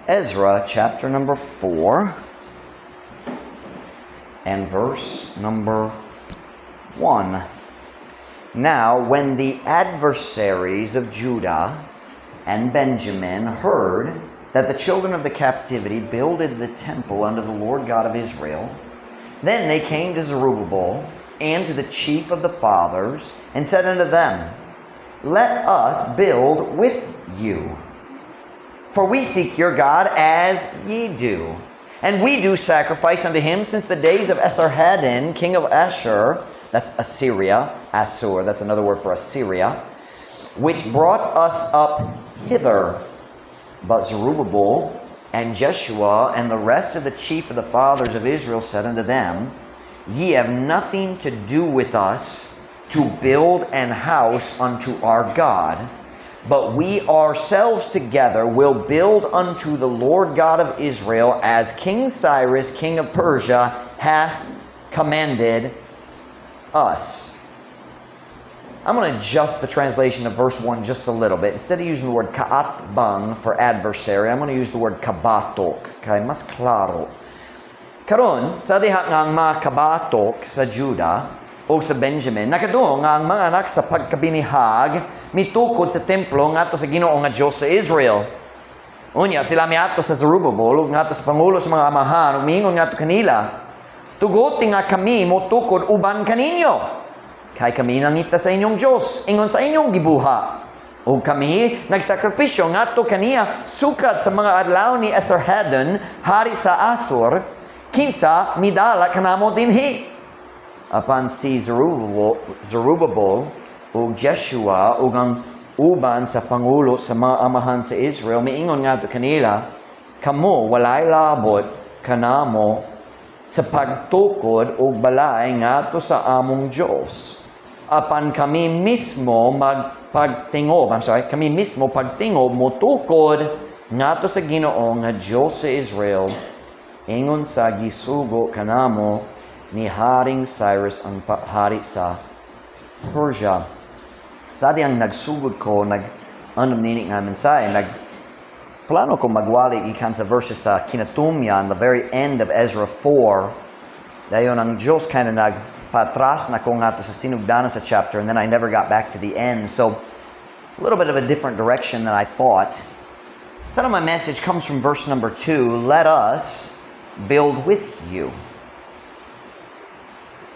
Ezra chapter number 4 and verse number 1. Now, when the adversaries of Judah and Benjamin heard that the children of the captivity builded the temple unto the Lord God of Israel, then they came to Zerubbabel and to the chief of the fathers, and said unto them, Let us build with you. For we seek your God as ye do. And we do sacrifice unto him since the days of Esarhaddon, king of Ashur, that's Assyria, Assur, that's another word for Assyria, which brought us up hither. But Zerubbabel and Jeshua and the rest of the chief of the fathers of Israel said unto them, Ye have nothing to do with us to build an house unto our God, but we ourselves together will build unto the Lord God of Israel, as King Cyrus, king of Persia, hath commanded us. I'm going to adjust the translation of verse 1 just a little bit. Instead of using the word kaatbang for adversary, I'm going to use the word kabatok. Okay, mas klaro. Karon, sa diha nga ang mga kabatok sa Judah o sa Benjamin, nakadto nga ang mga anak sa pagkabinihag mitukod sa templo ngadto sa Ginoo nga Dios sa Israel. Unya sila miadto sa Zerubbabel ug ngadto sa pangulo sa mga amahan ug miingon ngadto kanila, Tugoti nga kami motukod uban kaninyo. Kay kami nangita sa inyong Diyos, ingon sa inyong gibuha. O kami nagsakripisyo ngadto kaniya sukat sa mga adlaw ni Esarhaddon, hari sa Assur, kinsa midala kanamo dinhi. Apan si Zerubbabel o Jeshua o ang uban sa pangulo sa mga amahan sa Israel, miingon ngadto kanila, kamo walay labot kanamo sa pagtukod o balay ngadto sa among Diyos. Apan kami mismo kami mismo pagtingob motukod ngadto sa Ginoo nga Dios sa Israel, ingon sa gisugo kanamo ni Haring Cyrus ang hari sa Persia. Sa diyang nagsugod ko, nini nga mensahe, plano ko magwali ikan sa verses sa kinatumyan, the very end of Ezra 4. Dayon ang Diyos kind of patras na ko nga to sa sinugdanan sa chapter, and then I never got back to the end. So, a little bit of a different direction than I thought. Some of my message comes from verse number 2, Let us build with you.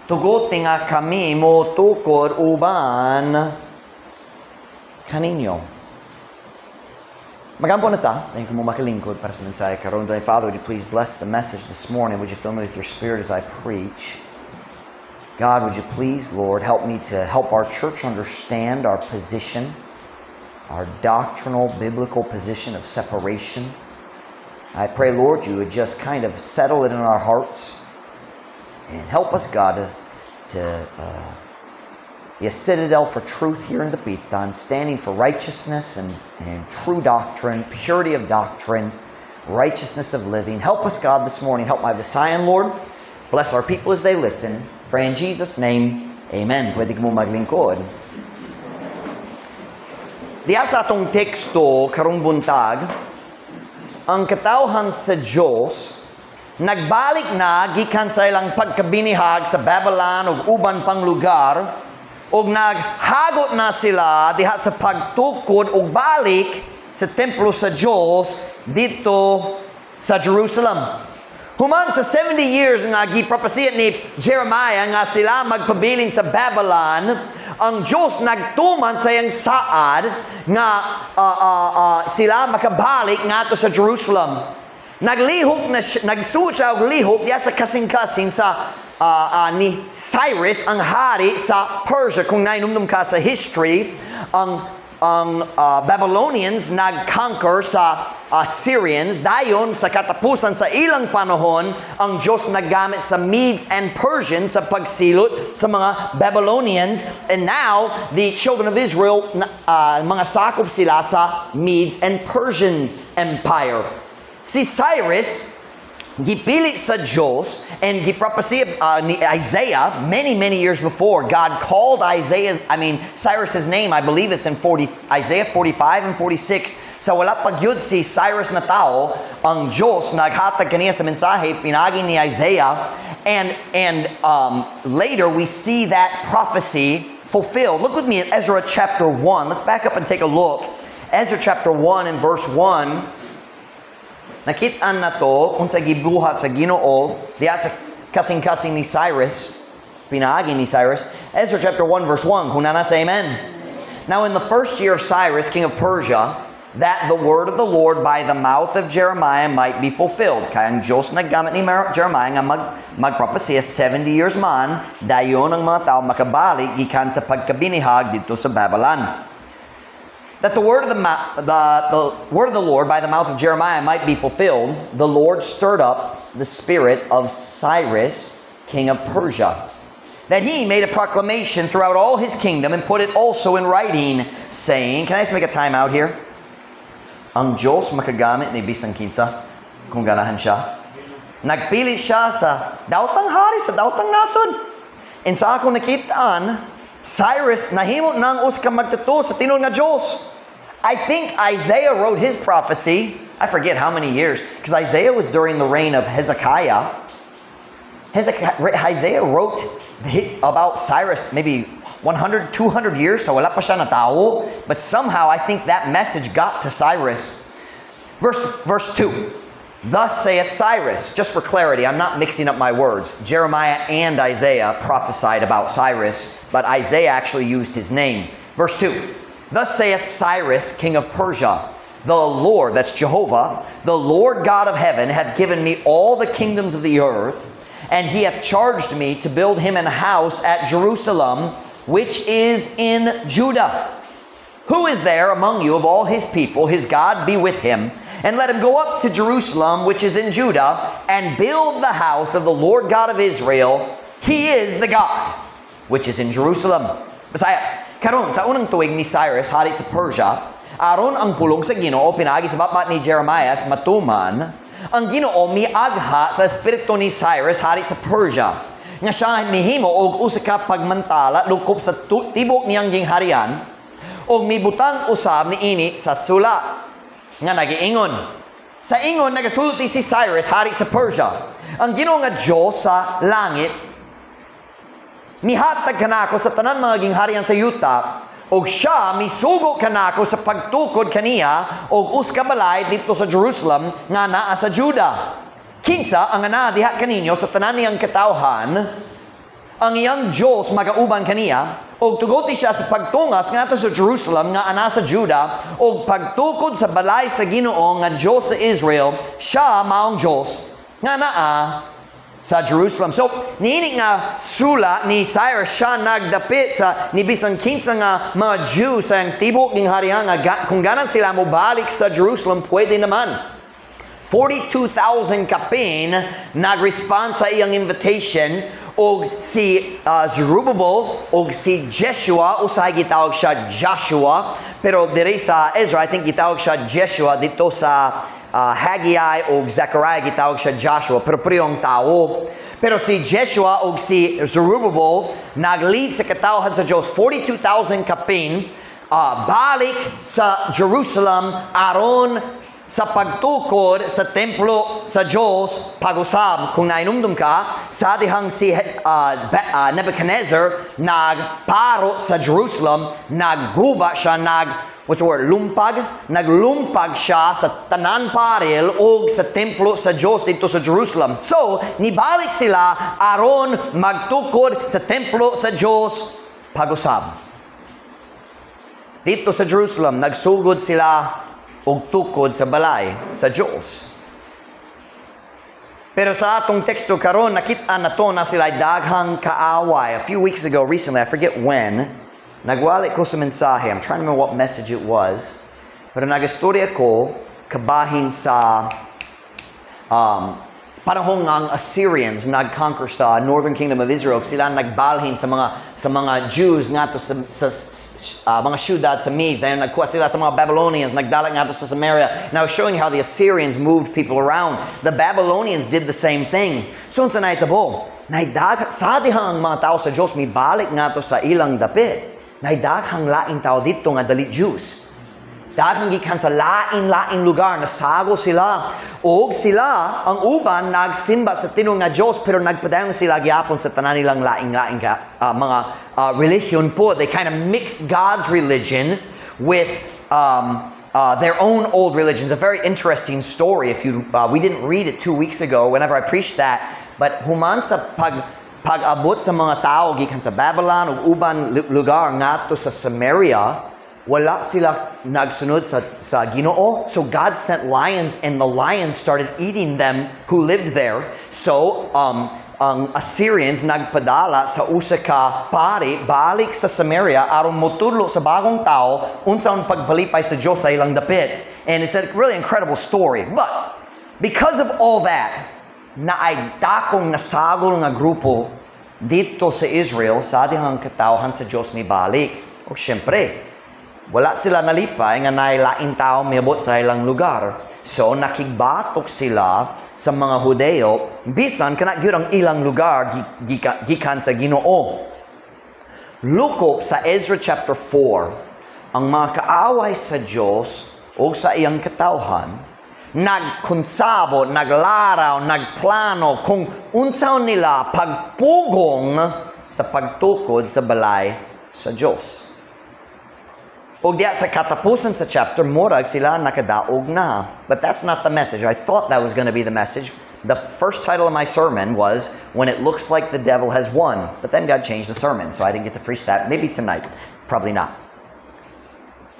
Tuguti nga kami mo tukod uban kaninyo. Magampo na ta. Thank you mo makalingkod para sa mensahe karon. Father, would you please bless the message this morning? Would you fill me with your spirit as I preach? God, would you please, Lord, help me to help our church understand our position, our doctrinal, biblical position of separation. I pray, Lord, you would just kind of settle it in our hearts and help us, God, to be a citadel for truth here in the Pitan, standing for righteousness and true doctrine, purity of doctrine, righteousness of living. Help us, God, this morning. Help my Visayan, Lord. Bless our people as they listen. Pray in Jesus' name. Amen. Pwede mo maglingkod. Diya sa atong teksto, karong buntag, ang katawhan sa Diyos, nagbalik na gikan sa ilang pagkabinihag sa Babylon ug uban pang lugar, ug naghagot na sila diha sa pagtukod ug balik sa templo sa Diyos dito sa Jerusalem. Human sa 70 years nga gipropesya ni Jeremiah nga sila magpabilin sa Babylon, ang Diyos nagtuman sa iyang saad nga sila makabalik ngadto sa Jerusalem. Naglihok na nagsuot siya og lihok diya sa kasing-kasing sa ni Cyrus ang hari sa Persia. Kung nainumdum ka sa history, ang Babylonians nag-conquer sa Syrians. Dayon sa katapusan sa ilang panahon, ang Diyos naggamit sa Medes and Persians sa pagsilot sa mga Babylonians, and now the children of Israel mga sakop sila sa Medes and Persian Empire. Si Cyrus gipili sa Diyos and giprophecy ni Isaiah many years before. God called Cyrus's name. I believe it's in Isaiah 45 and 46. Sa wala pa gyud si Cyrus na tao, ang Diyos naghatag kaniya sa mensahe pinagi ni Isaiah, and later we see that prophecy fulfilled. Look with me at Ezra chapter 1. Let's back up and take a look. Ezra chapter 1 and verse 1. Nakitaan na to kung sa gibuhat sa Ginoo diya sa kasing-kasing ni Cyrus, pinaagi ni Cyrus. Ezra chapter 1 verse 1, kung nasa amen. Now in the first year of Cyrus, king of Persia, that the word of the Lord by the mouth of Jeremiah might be fulfilled. Kaya ang Diyos naggamit ni Jeremiah nga magpropesya 70 years man, dayon ang mga tao makabalik gikan sa pagkabinihag dito sa Babylon. That the word of the word of the Lord by the mouth of Jeremiah might be fulfilled, the Lord stirred up the spirit of Cyrus, king of Persia, that he made a proclamation throughout all his kingdom and put it also in writing, saying, can I just make a time out here? Ang Diyos makagamit ni bisang kinsa kung ganahan siya. Nagpili siya sa daotang hari, sa daotang nason. And sa akong nakitaan, Cyrus nahimo nang uska magtuto sa tinud nga Diyos. I think Isaiah wrote his prophecy. I forget how many years, because Isaiah was during the reign of Hezekiah. Isaiah wrote about Cyrus maybe 100, 200 years, so wala pa siya na tao. But somehow I think that message got to Cyrus. Verse 2. Thus saith Cyrus. Just for clarity, I'm not mixing up my words. Jeremiah and Isaiah prophesied about Cyrus, but Isaiah actually used his name. Verse 2. Thus saith Cyrus, king of Persia, the Lord, that's Jehovah, the Lord God of heaven, hath given me all the kingdoms of the earth, and he hath charged me to build him an house at Jerusalem, which is in Judah. Who is there among you of all his people? His God be with him. And let him go up to Jerusalem, which is in Judah, and build the house of the Lord God of Israel. He is the God, which is in Jerusalem. Bisaya, karon sa unang tuig ni Cyrus, hari sa Persia, aron ang pulong sa Ginoo pinagi sa baba ni Jeremiah matuman, ang Ginoo miagha sa espiritu ni Cyrus, hari sa Persia, nga siya mihimo og usa ka pagmantala lukop sa tibok niyang gingharian, og mibutang usab niini sa sula nga nagiingon. Sa ingon nagasulti si Cyrus hari sa Persia. Ang Ginoo nga Diyos sa langit mihatag kanako sa tanan mga gingharian sa yuta, og siya misugo kanako sa pagtukod kaniya og uska balay dito sa Jerusalem nga naa sa Judah. Kinsa ang ana diha kaninyo sa tanan niyang katawhan, ang iyang Diyos magauban kaniya, og tugoti siya sa pagtungas nga sa Jerusalem nga ana sa Judah, og pagtukod sa balay sa Ginoo nga Diyos sa Israel, siya maong Diyos nga naa sa Jerusalem. So niini nga sula ni Cyrus, siya nagdapit sa nibisang kinsa nga mga Jew sa tibok ning harian nga kung ganan sila mo balik sa Jerusalem, pwede naman. 42,000 kapin nagrespond sa iyang invitation, og si Zerubbabel og si Jeshua, usahay gitawag siya Joshua, pero dire sa Ezra I think gitawag siya Jeshua, dito sa Haggai o Zechariah gitawag siya Joshua, pero priyong tao. Pero si Jeshua o si Zerubbabel naglead sa katawhan sa Diyos, 42,000 kapin balik sa Jerusalem aron sa pagtukod sa templo sa Diyos pag-usab. Kung nainumdum ka, sa dihang si Nebuchadnezzar nagparo sa Jerusalem, nagguba siya, naglumpag siya sa tanan paril o sa templo sa Diyos dito sa Jerusalem. So, nibalik sila aron magtukod sa templo sa Diyos pag-usab. Dito sa Jerusalem, nagsugod sila og tukod sa balay sa Diyos. Pero sa atong teksto karon nakita na to na sila daghang kaaway. A few weeks ago, recently, I forget when, nagwali ko sa mensahe. I'm trying to remember what message it was. Pero nagastorya ko kabahin sa panahon ng Assyrians nag-conquer sa Northern Kingdom of Israel, sila nagbalhin sa mga Jews nga to sa mga syudad sa Medes, and nagkuha sila sa mga Babylonians, nagdala nga to sa Samaria. Now showing how the Assyrians moved people around. The Babylonians did the same thing. So unsa naitabo? Sa dihang mga tao sa Diyos, may balik nga to sa ilang dapit. Naidaghang laing tao dito nga dali Jews. Daghang gikan sa laing lugar, nasago sila. O sila, ang uban, nagsimba sa tinong nga Diyos, pero nagpadayong sila gyapon sa tanan nilang laing mga religion po. They kind of mixed God's religion with their own old religions. A very interesting story. We didn't read it 2 weeks ago whenever I preached that. But human sa pag-abot sa mga tao gikan sa Babylon ug uban lugar ngadto sa Samaria, wala sila nagsunod sa Ginoo. So God sent lions, and the lions started eating them who lived there. So ang Assyrians nagpadala sa usa ka pari balik sa Samaria aron motudlo sa bagong tao unsaon pagpalipay sa Dios sa ilang dapit. And it's a really incredible story. But because of all that, na ay dakong nasagol nga grupo dito sa Israel, sa dihang katawhan sa Diyos may balik. O syempre, wala sila nalipay nga nailaing tao miabot sa ilang lugar. So nakigbatok sila sa mga Hudeo, bisan kana gyud ang ilang lugar gikan sa Ginoo. Look up sa Ezra chapter 4, ang mga kaaway sa Diyos o sa iyang katawhan nagkonsabo, naglaraw, nagplano kung unsaon nila pagpugong sa pagtukod sa balay sa Diyos. O diya sa katapusan sa chapter, murag sila nakadaog na. But that's not the message. I thought that was going to be the message. The first title of my sermon was, When It Looks Like the Devil Has Won. But then God changed the sermon, so I didn't get to preach that. Maybe tonight. Probably not.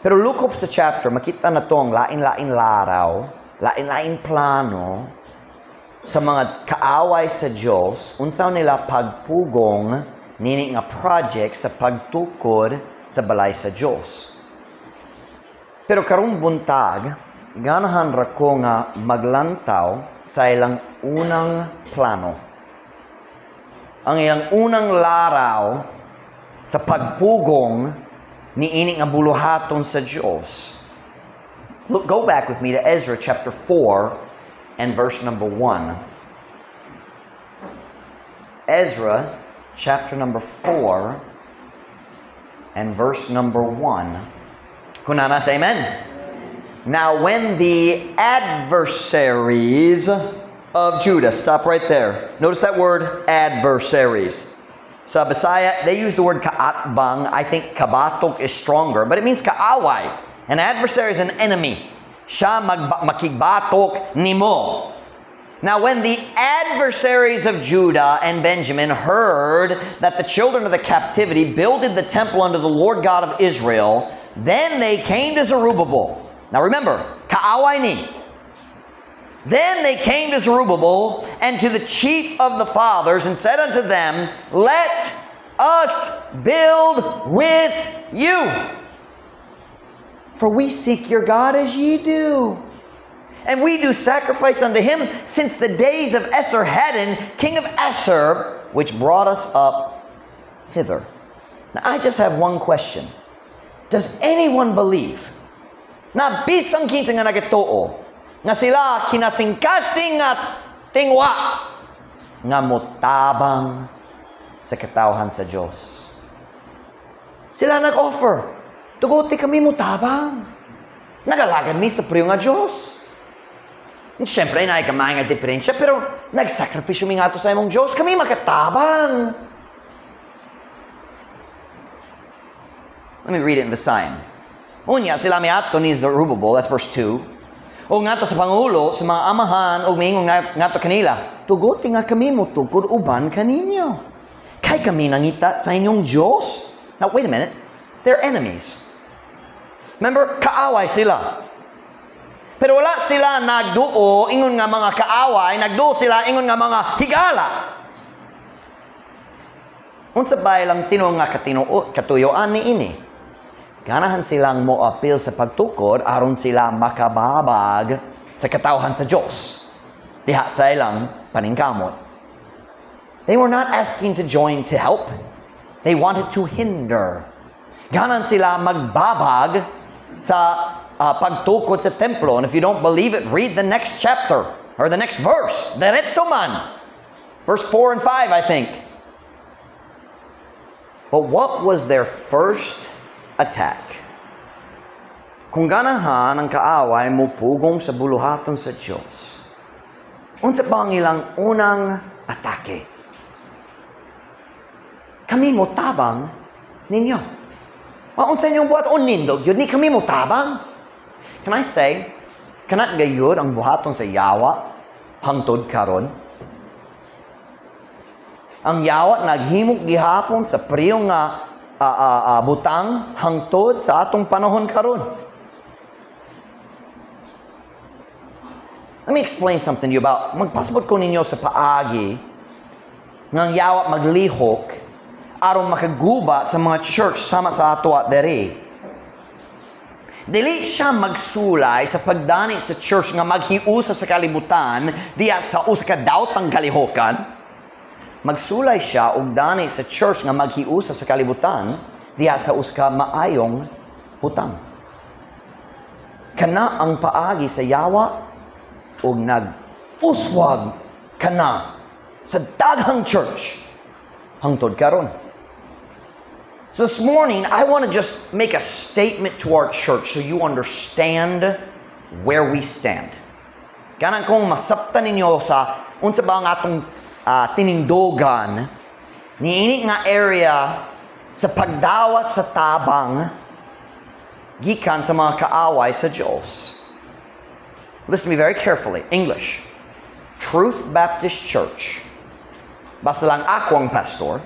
Pero look up sa chapter, makita na to ang lain-lain laraw, lain-lain plano sa mga kaaway sa Diyos, unsaon nila pagpugong nini nga project sa pagtukod sa balay sa Diyos. Pero karong buntag, ganahan ra ko nga maglantaw sa ilang unang plano. Ang ilang unang laraw sa pagpugong niini nga buluhaton sa Diyos. Look, go back with me to Ezra chapter 4 and verse number 1. Ezra chapter number 4 and verse number 1. Kunana say amen. Now when the adversaries of Judah, stop right there. Notice that word adversaries. Sa Bisaya, they use the word kaatbang. I think kabatok is stronger, but it means kaaway. An adversary is an enemy. Siya makigbatok nimo. Now, when the adversaries of Judah and Benjamin heard that the children of the captivity builded the temple unto the Lord God of Israel, then they came to Zerubbabel. Now remember, kaaway ni. Then they came to Zerubbabel and to the chief of the fathers and said unto them, Let us build with you. For we seek your God as ye do. And we do sacrifice unto him since the days of Esarhaddon, king of Assur, which brought us up hither. Now I just have one question. Does anyone believe na bisang kinsa nga nagituo nga sila kinasingkasing at tingwa nga mutabang sa katawhan sa Diyos? Sila nag-offer. Tuguti kami mutabang. Nagalagad mi sa priyo nga Diyos. Siyempre, naay kamay nga diferensya, pero nagsakripisyo mi nga to sa imong Diyos. Kami makatabang. Let me read it in Visayan. Unya, sila mi ato ni Zerubbabel, that's verse 2. O nga to sa Pangulo, sa mga amahan, o mingon nga to kanila, tuguti nga kami mo tukod uban kaninyo. Kay kami nangita sa inyong Diyos. Now, wait a minute. They're enemies. Remember, kaaway sila. Pero wala sila nagduo, ingon nga mga kaaway, nagduo sila, ingon nga mga higala. Unsa ba lang tinong nga katuyoan ni ini? Ganahan silang mo-appeal sa pagtukod, aron sila makababag sa katawhan sa Diyos. diha sa ilang paningkamot. They were not asking to join to help. They wanted to hinder. Ganan sila magbabag sa pagtukod sa templo. And if you don't believe it, read the next chapter or the next verse. Diretso man. Verse 4 and 5, I think. But what was their first attack? Kung ganahan ang kaaway mo pugong sa buluhaton sa Diyos, unsa ba ang ilang unang atake? Kami mo tabang ninyo. Unsa inyong buhat o nindog yun? Ni kami mo tabang. Can I say, kanat gayud ang buhaton sa yawa hangtod karon? Ang yawa naghimok gihapon sa priyong butang hangtod sa atong panahon karon. Let me explain something to you about, magpasabot ko ninyo sa paagi ng yawa maglihok aron makaguba sa mga church sama sa ato at dere. Dili siya magsulay sa pagdani sa church nga maghiusa sa kalibutan diya sa usa ka daotang kalihokan. Magsulay siya og dani sa church nga maghiusa sa kalibutan diya sa usa ka maayong butang. Kana ang paagi sa yawa og nag-uswag kana sa daghang church hangtod karon. So this morning, I want to just make a statement to our church so you understand where we stand. Kanang kung masabtan ninyo sa unsa ba ang atong tiningdogan niini nga area sa pagdawas sa tabang gikan sa mga kaaway sa Diyos. Listen to me very carefully. English. Truth Baptist Church. Basta lang ako ang pastor.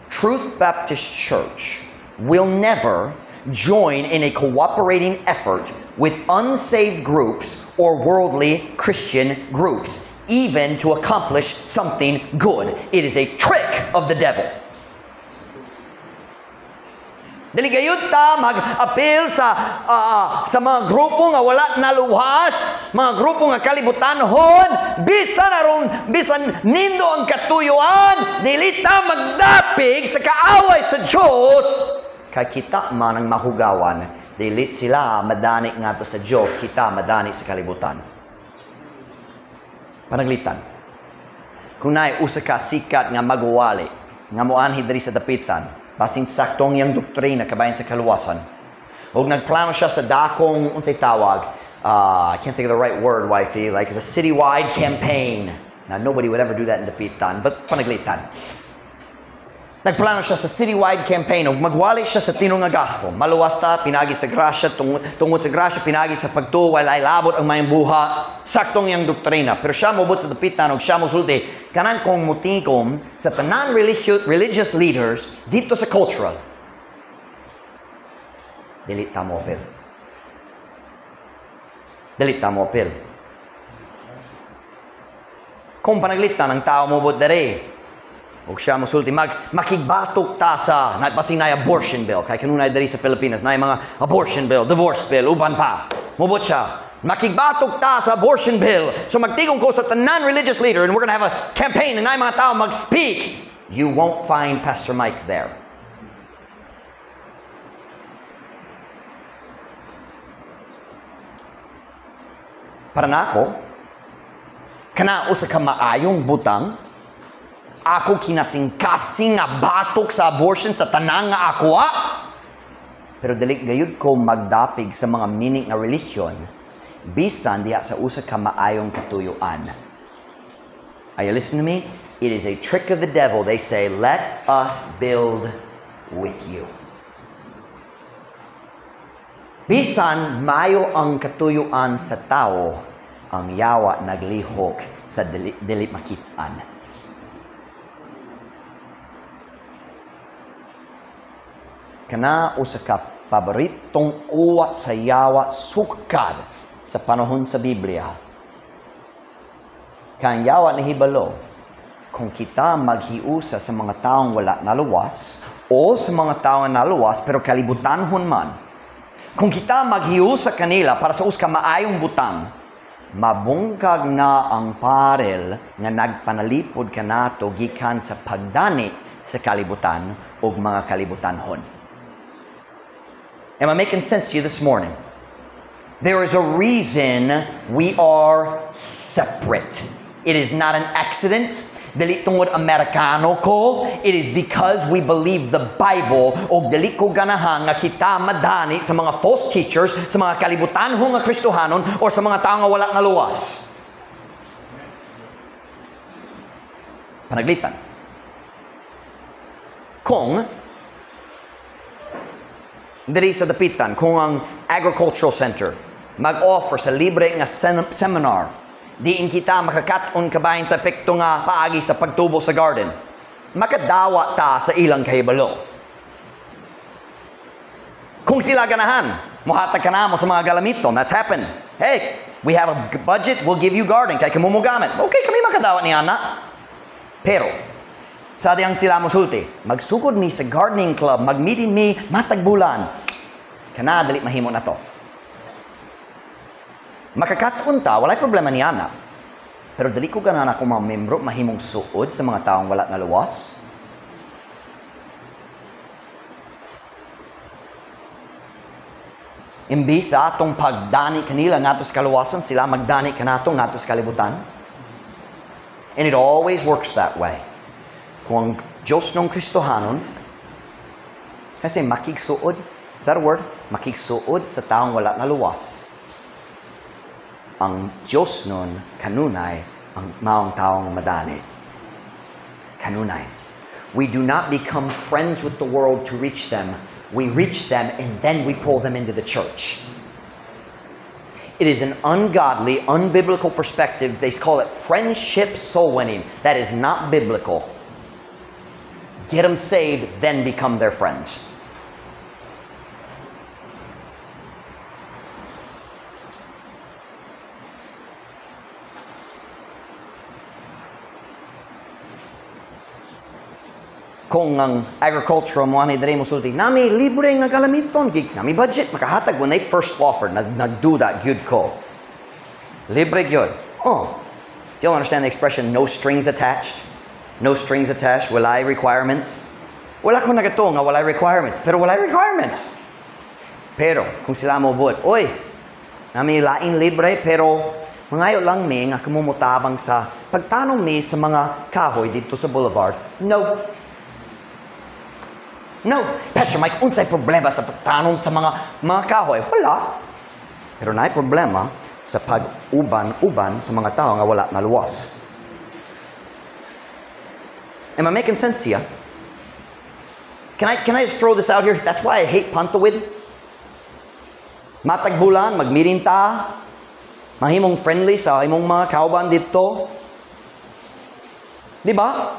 Truth Baptist Church will never join in a cooperating effort with unsaved groups or worldly Christian groups, even to accomplish something good. It is a trick of the devil. Dili gayud ta mag-appeal sa mga grupo nga wala naluwas, mga grupo nga kalibutanhon, bisan nindo ang katuyuan, dili ta magdapig sa kaaway sa Dios, kay kita man ang mahugawan, dili sila madani ngadto sa Dios, kita madani sa kalibutan. Panaglitan. Kung naay usa ka sikat nga magwali, nga moanhi diri sa dapitan, basing saktong yang doktrina kabayan sa kaluwasan. Og nagplano siya sa dakong unsay tawag, I can't think of the right word, wifey, like the citywide campaign. Now nobody would ever do that in Dapitan, but panaglitan. Nagplano siya sa citywide campaign og magwali siya sa tinong nga gospel. Maluwas ta pinagi sa grasya tungod sa grasya pinagi sa pagtuo walay labot ang mayang buha. Saktong yang doktrina. Pero siya mobot sa Dapitan og siya mosulti kanan kong mutikom sa tanan religious leaders dito sa cultural. Dili ta mo apel. Dili ta mo apel. Kung panaglitan ang tao mobot dere, og siya mosulti makigbatok ta sa basing na abortion bill kay kanunay diri sa Pilipinas na mga abortion bill, divorce bill, uban pa. Mobot siya. Makigbatok ta sa abortion bill. So magtigong ko sa tanan religious leader and we're going to have a campaign and na mga tao mag-speak. You won't find Pastor Mike there. Para nako, kana usa ka maayong butang, ako kinasing-kasing nga batok sa abortion sa tanang nga ako. Pero dili gayud ko magdapig sa mga meaning nga religion bisan diha sa usa ka maayong katuyuan. Are you listening to me? It is a trick of the devil. They say, let us build with you. Bisan mayo ang katuyuan sa tao, ang yawa naglihok sa dili makitaan. Kana usa ka paboritong uwat sa yawa sukad sa panahon sa Biblia. Kang yawa ni hibalo, kung kita maghiusa sa mga taong wala naluwas o sa mga taong naluwas pero kalibutanhon man, kung kita maghiusa kanila para sa usa ka maayong butang, mabungkag na ang parel nga nagpanalipod kanato gikan sa pagdani sa kalibutan ug mga kalibutanhon. Am I making sense to you this morning? There is a reason we are separate. It is not an accident. Dili tungod Amerikano ko. It is because we believe the Bible o dili ko ganahan nga kita madani sa mga false teachers, sa mga kalibutanhong nga Kristohanon o sa mga tao nga wala nga luwas. Panaglitan. Kung diri sa dapitan, kung ang agricultural center mag-offer sa libre nga seminar, diin kita makakaton kabahin sa epekto nga paagi sa pagtubo sa garden, makadawa ta sa ilang kahibalo. Kung sila ganahan, muhatag ka na mo sa mga galamiton. That's happened. Hey, we have a budget, we'll give you garden, kaya kamo mo gamit. Okay, kami makadawa ni Ana. Pero, sa diyang sila musulti, magsugod mi sa gardening club, mag-meeting mi matagbulan. Kana, dali mahimo na to. Makakataon ta, walay problema ni Ana. Pero dali ko ganahan ako mga membro, mahimong suod sa mga taong wala nga luwas. Imbis sa atong pagdani kanila nga sa kaluwasan, sila magdani kanato nga sa kalibutan. And it always works that way. Kung ang Diyos ng Kristohanon, kasi makigsuod, is that a word? Makigsuod sa taong wala nga luwas. Ang Diyos nun, kanunay, ang maong taong madani. Kanunay. We do not become friends with the world to reach them. We reach them and then we pull them into the church. It is an ungodly, unbiblical perspective. They call it friendship soul winning. That is not biblical. Get them saved, then become their friends. Kung ang agricultural mo ani diri musulti, nami libre nga galamiton, gig nami budget makahatag when they first offered, nagdo that gyud ko. Libre gyud. Oh. Do you understand the expression no strings attached? No strings attached, walay requirements. Wala ko nagato nga walay requirements, pero walay requirements. Pero kung sila mo buot, oy, nami laing libre pero mangayo lang mi nga kamumutabang sa pagtanong mi sa mga kahoy dito sa boulevard. No. No, Pastor Mike, unsay problema sa pagtanong sa mga kahoy? Wala. Pero naay problema sa pag-uban sa mga tao nga wala na luwas. Am I making sense to you? Can I just throw this out here? That's why I hate Pantawid. Matagbulan, magmirin ta, mahimong friendly sa imong mga kauban dito. Di ba?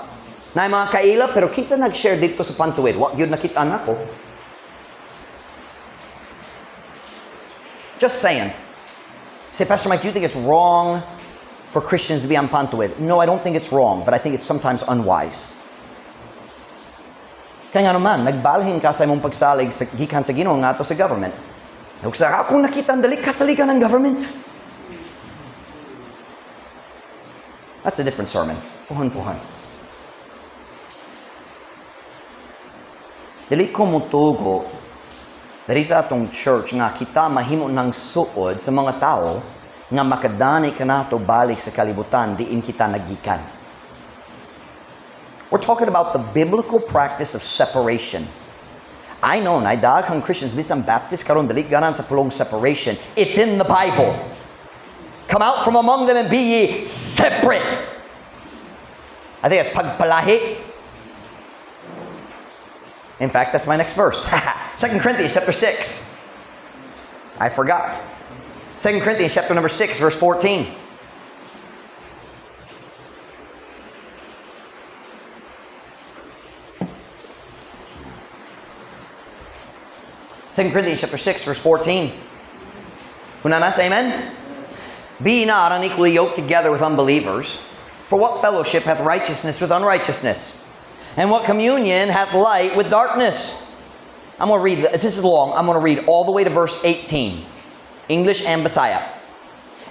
Na mga kaila, pero kinsa nag-share dito sa Pantawid. What yun nakita na ko. Just saying. Say, Pastor Mike, do you think it's wrong for Christians to be on Pantawid? No, I don't think it's wrong, but I think it's sometimes unwise. Kaya nga naman, nagbalhin ka sa imong pagsalig sa gikan sa Ginoo nga to sa government. Nagsara akong nakita ang dali kasaligan ng government. That's a different sermon. Puhan. Dili ko mutugo dari sa atong church nga kita mahimo ng suod sa mga tao nga makadani kanato balik sa kalibutan diin kita nagikan. We're talking about the biblical practice of separation. I know na daghang Christians bisan Baptist karon dili ganan sa pulong separation. It's in the Bible. Come out from among them and be ye separate. I think it's pagpalahi. In fact, that's my next verse. 2 Corinthians chapter 6. I forgot. 2 Corinthians chapter number 6, verse 14. Second Corinthians chapter 6, verse 14. Kuna nasa, amen? Be not unequally yoked together with unbelievers. For what fellowship hath righteousness with unrighteousness? And what communion hath light with darkness? I'm going to read, this is long, I'm going to read all the way to verse 18. English and Bisaya.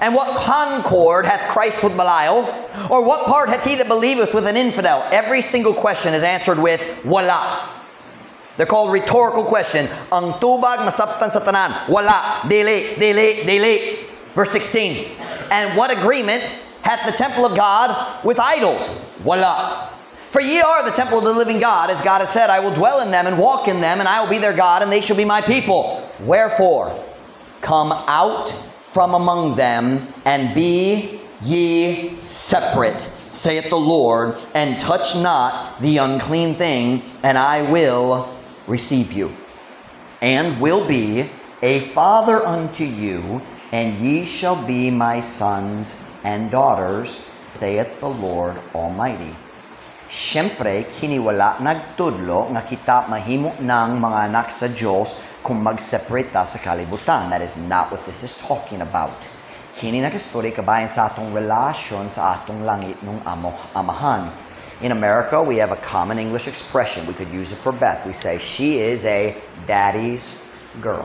And what concord hath Christ with Belial? Or what part hath he that believeth with an infidel? Every single question is answered with wala. They're called rhetorical question. Ang tubag masaptan sa tanan. Wala. Dili, dili, dili. Verse 16. And what agreement hath the temple of God with idols? Wala. For ye are the temple of the living God, as God hath said, I will dwell in them and walk in them, and I will be their God, and they shall be my people. Wherefore, come out from among them, and be ye separate, saith the Lord, and touch not the unclean thing, and I will receive you, and will be a father unto you, and ye shall be my sons and daughters, saith the Lord Almighty. Siyempre, kini wala nagtudlo nga kita mahimo ng mga anak sa Diyos kung mag-separate ta sa kalibutan. That is not what this is talking about. Kini nag-story kabayan sa atong relasyon sa atong langit nung amahan. In America, we have a common English expression. We could use it for Beth. We say, she is a daddy's girl.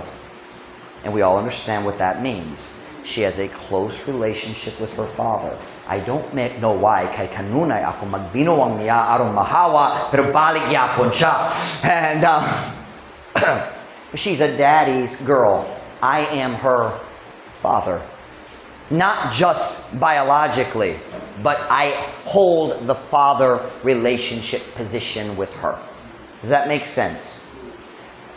And we all understand what that means. She has a close relationship with her father. I don't know why kay kanunay ako magbinuwang niya aron mahawa pero balik yapon siya. And she's a daddy's girl. I am her father. Not just biologically, but I hold the father relationship position with her. Does that make sense?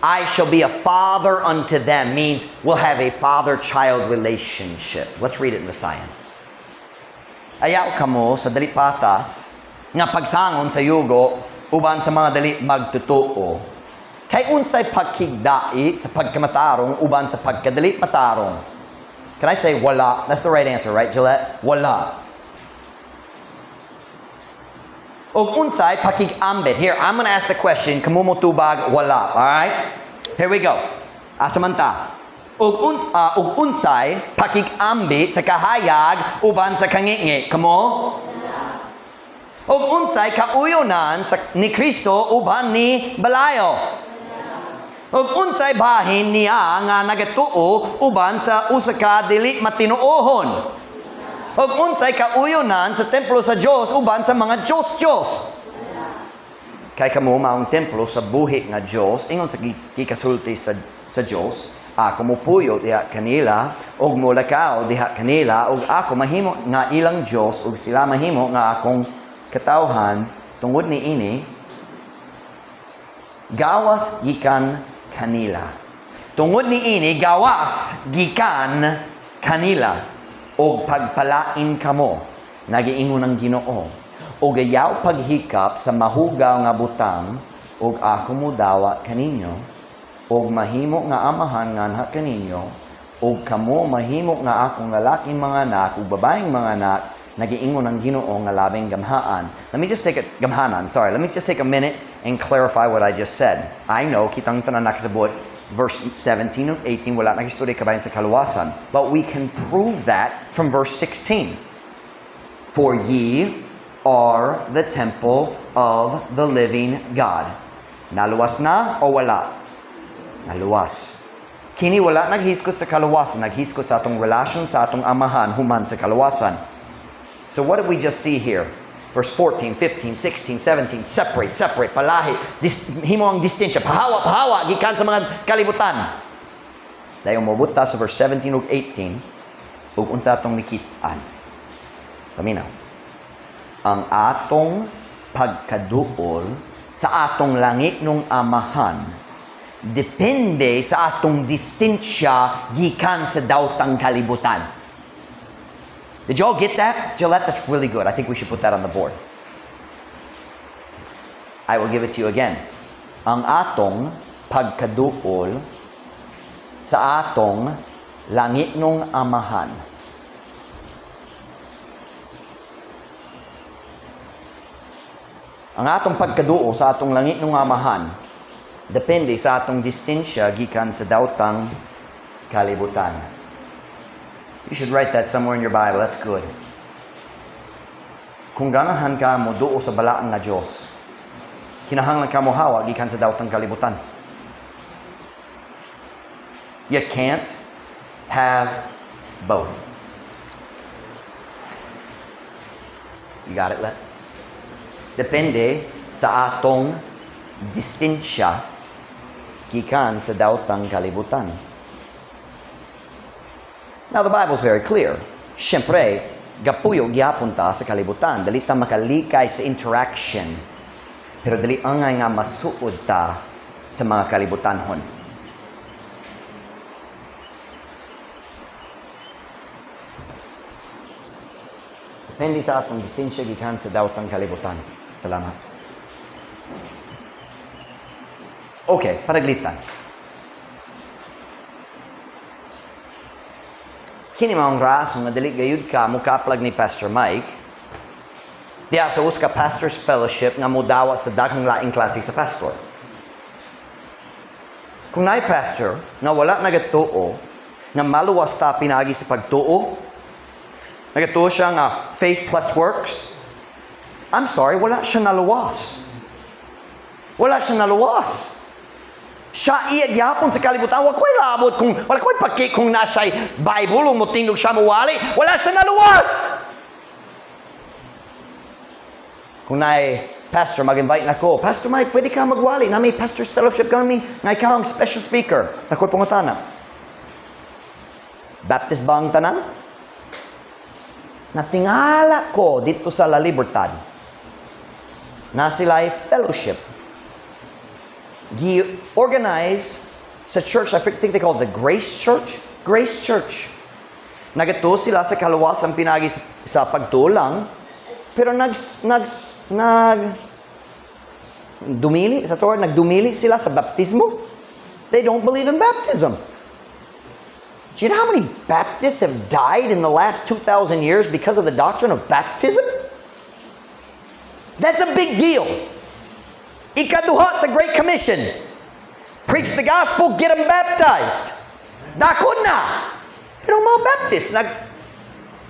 I shall be a father unto them means we'll have a father-child relationship. Let's read it in the Visayan. Ayaw kamo sa dali patas nga pagsangon sa yugo uban sa mga dali magtutuo. Kay unsay pagkigdai sa pagkamatarong uban sa pagkadali matarong. Can I say wala? That's the right answer, right, Gillette? Wala. Og unsay pakig-ambit. Here, I'm going to ask the question, kamumo tubag wala. All right? Here we go. Asamanta. Og unsay pakig-ambit sa kahayag uban sa kangingi. Kamo? Og unsay kauyonan ni Kristo uban ni Belial. Og unsay bahin niya nga nagatuo uban sa usa ka dili matinuohon. Og unsay kauyonan sa templo sa Dios uban sa mga Diyos. Kay kamo maong templo sa buhi nga Dios ingon sa gikasulti sa Dios. Ako mupuyo diha kanila og mulakaw diha kanila og ako mahimo nga ilang Dios og sila mahimo nga akong katawhan tungod ni ini gawas gikan kanila. Tungod ni ini gawas gikan kanila og pagpalain kamo nagiingon ang Ginoo og ayaw paghikap sa mahugaw nga butang og ako mudawa kaninyo og mahimo nga amahan nganha kaninyo og kamo mahimo nga akong lalaking mga anak ug babaeng mga anak nagiingon ang Ginoo nga labing gamhaan. Let me just take a minute and clarify what I just said. I know kitang tanan nakasabot verse 17 and 18 wala nagistorya kabayan sa kaluwasan, but we can prove that from verse 16. For ye are the temple of the living God. Naluwas na o wala? Naluwas. Kini wala naghiskot sa kaluwasan, naghiskot sa atong relasyon sa atong amahan human sa kaluwasan. So what did we just see here? Verse 14, 15, 16, 17, separate, palahi. Himo ang distinction, pahawa, gikan sa mga kalibutan. Dayon mobuta sa verse 17 ug 18, ug unsa atong mikitaan. Paminaw. Ang atong pagkaduol sa atong langit nung amahan depende sa atong distansya gikan sa daotang kalibutan. Did y'all get that? Gillette, that's really good. I think we should put that on the board. I will give it to you again. Ang atong pagkaduol sa atong langit nung amahan ang atong pagkaduo sa atong langit nung amahan depende sa atong distansya gikan sa daotang kalibutan. You should write that somewhere in your Bible. That's good. Kung ganahan ka mo duo sa balaang nga Dios, kinahanglan ka mo hawa gikan sa daotang kalibutan. You can't have both. You got it, Let? Depende sa atong distansya gikan sa daotang kalibutan. Now, the Bible's very clear. Siyempre, gapuyo gyapon ta sa kalibutan. Dali ta makalikay sa interaction. Pero dali angay nga masuod ta sa mga kalibutanhon. Depende sa atong distansya gikan sa daotang kalibutan. Salamat. Okay, paraglitan. Kini maong rason nga dili gayud ka mukaplag ni Pastor Mike. Diya sa us ka Pastor's Fellowship nga mudawa sa daghang laing klase sa pastor. Kung naay pastor nga wala nagatuo, nga maluwas ta pinagi sa pagtuo, nagatuo siya nga faith plus works, I'm sorry, wala siya naluwas. Wala siya naluwas. Siya iya gyapon sa kalibutan. Wala ko'y labot kung wala ko'y paki kung nasa'y Bible o mutingog siya mawali. Wala siya naluwas. Kung na'y pastor, mag-invite na ko. Pastor Mike, pwede ka magwali. Na may pastor's fellowship kami. Nga ikaw ang special speaker. Nako'y pangutana. Baptist ba ang tanan? Natingala ko dito sa La Libertad na sila'y fellowship. Organize sa church, I think they call it the Grace Church. Grace Church. Nagato sila sa kaluwasan pinagi sa pagtulang, pero nagdumili sila sa baptismo. They don't believe in baptism. Do you know how many Baptists have died in the last 2,000 years because of the doctrine of baptism? That's a big deal. Ikaduha sa Great Commission. Preach the gospel, get them baptized. Dakon na. Pero mga Baptist,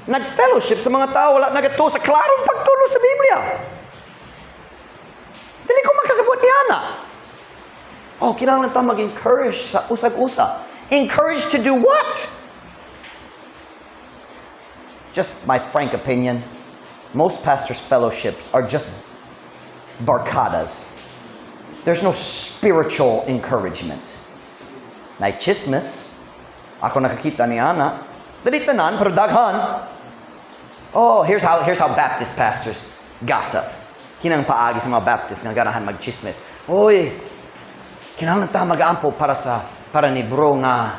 nag-fellowship sa mga tao, wala nagato sa klarong pagtulo sa Biblia. Dili ko makasabot niya. Oh, kailangan natin mag-encourage sa usag-usa. Encourage to do what? Just my frank opinion, most pastors' fellowships are just barcadas. There's no spiritual encouragement. Na chismis, ako nakakita ni Ana, dali tanan, pero daghan. Oh, here's how Baptist pastors gossip. Kinang paagi sa mga Baptist nga ganahan mag-chismis. Oy, kinahanglan ta mag-aampo para ni bro nga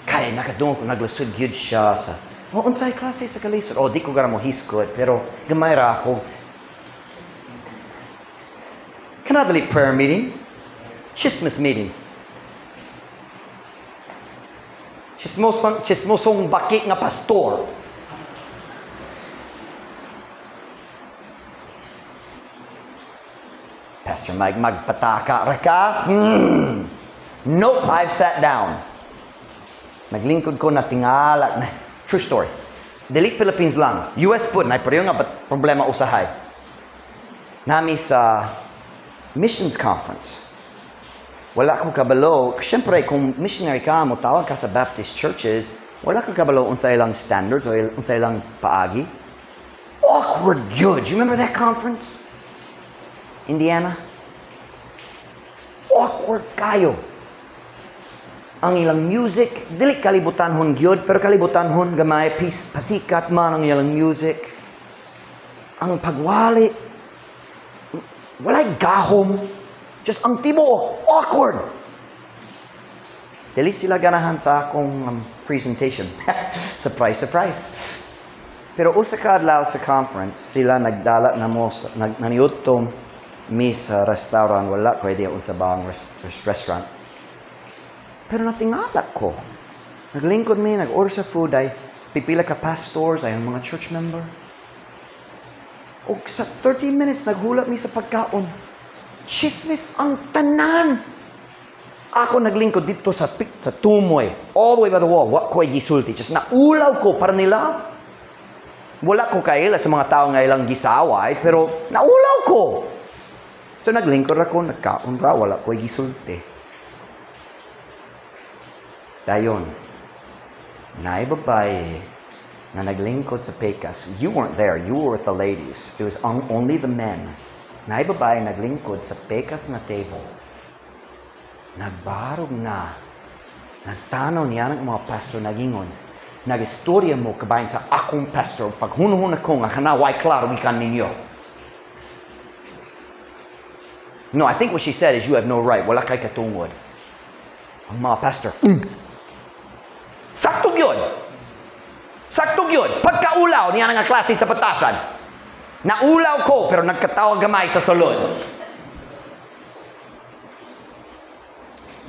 kaya nakadungog ko naglusod gyud siya sa unsay klase sa kalisod. Di ko gara mo hiskot, pero gamay ra ako. Kanadali prayer meeting, chismis meeting. Chismosong baki nga pastor. Pastor Mike, magpataka ra ka? Nope, I've sat down. Naglingkod ko na tingala. True story. Dili Philippines lang. US po, na pareho nga problema usahay. Nami sa missions conference. Wala kong kabalo. Siyempre, kung missionary ka, tawag ka sa Baptist churches, wala kang kabalo unsay lang standards o unsay lang paagi. Awkward good. You remember that conference? Indiana? Awkward kayo. Ang ilang music, dili kalibutanhon gyud, pero kalibutanhon gamay pasikat man ang ilang music. Ang pagwali, walay gahom, just ang tibuok, awkward. Dili sila ganahan sa akong presentation. Surprise, surprise. Pero usa ka adlaw sa conference, sila nagdala na mo, naniutom mi sa restaurant, wala pwede unsa bang restaurant. Pero natingala ko. Naglingkod mi, nag-order sa food, ay pipila ka pastors, ay mga church member. O sa 30 minutes, naghulap mi sa pagkaon. Chismis ang tanan. Ako naglingkod dito sa tumoy, all the way by the wall. Wa ko'y gisulti. Just naulaw ko para nila. Wala ko kaila sa mga tao nga ilang gisaway, pero naulaw ko. So naglingkod ako, nagkaon ra, wala ko'y gisulti. Dayon, naay babae na naglingkod sa Pecas. You weren't there. You were with the ladies. It was only the men. Na babae naglingkod sa Pecas na table. Nagbarog na. Nagtanaw niya ng mga pastor nagingon. Nag-istorya mo kabayan sa akong pastor. Pag hunuhun ako nga kanaway klaro ikan ninyo. No, I think what she said is you have no right. Wala kay katungod. Ang mga pastor, Saktog yun. Saktog yun. Pagkaulaw niya nga klase sa patasan. Naulaw ko pero nagkatawag gamay sa sulod.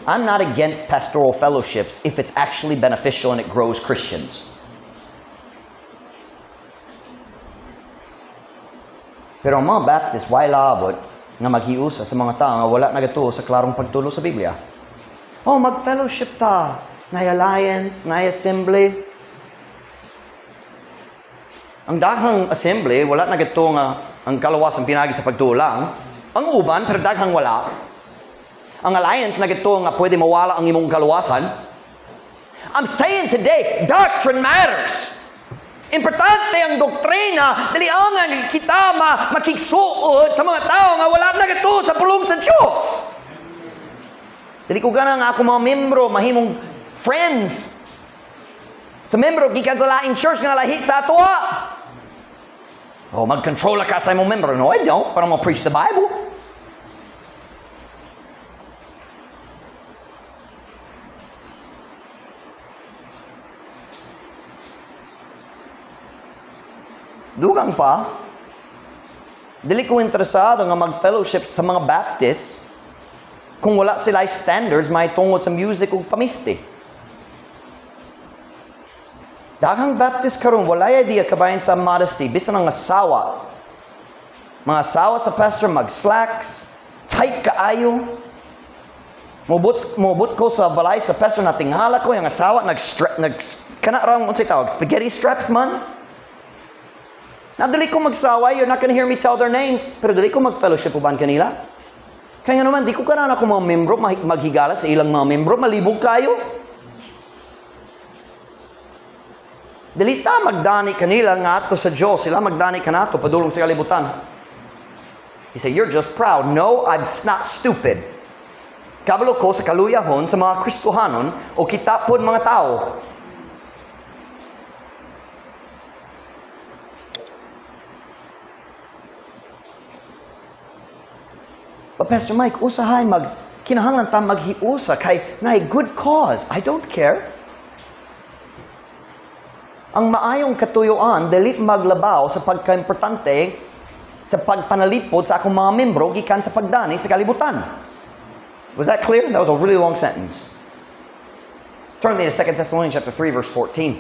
I'm not against pastoral fellowships if it's actually beneficial and it grows Christians. Pero ang mga Baptist, why labot nga maghiusa sa mga tao nga wala nagatuo sa klarong pagtulo sa Biblia? Oh, mag-fellowship ta. Nay alliance, nay assembly. Ang daghang assembly, wala nagatuo nga ang kalawasan pinagi sa pagtulang. Ang uban, pero daghang wala. Ang alliance nagatuo nga pwede mawala ang imong kalawasan. I'm saying today, doctrine matters. Importante ang doktrina, dali ang kita makiksuot sa mga tao nga wala nagatuo sa pulong sa Diyos. Dili ko gana nga ako mga membro, mahimong friends. Sa membro, gikan sa laing church nga lahi sa atoa. Oh, mag-control ka sa imong membro. No, I don't. Para mo preach the Bible. Dugang pa, dili ko interesado nga mag-fellowship sa mga Baptist kung wala sila standards may tungod sa music ug pamiste. Daghang Baptist karon wala idea kabayan sa modesty bisan ang asawa. Mga asawa sa pastor mag-slacks, tight kaayo. Mubot ko sa balay sa pastor na tingala ko yung asawa kana ra unsay tawag spaghetti straps man. Now, dali ko magsawa, you're not gonna hear me tell their names, pero dali ko mag-fellowship uban kanila. Kaya nga naman, di ko karana ko mga membro, maghigala sa ilang mga membro, malibog kayo. Dali ta magdani kanila nga ato sa Diyos, sila magdani ka na ato, padulong sa kalibutan. You say, you're just proud. No, I'm not stupid. Kabalo ko sa kaluyahon sa mga Kristohanon o kitapon mga tao. But Pastor Mike, usahay kinahanglan ta maghiusa kay na good cause. I don't care. Ang maayong katuyuan dili maglabaw sa pagkaimportante sa pagpanalipod sa akong mga membro gikan sa pagdani sa kalibutan. Was that clear? That was a really long sentence. Turn me to 2 Thessalonians chapter 3 verse 14.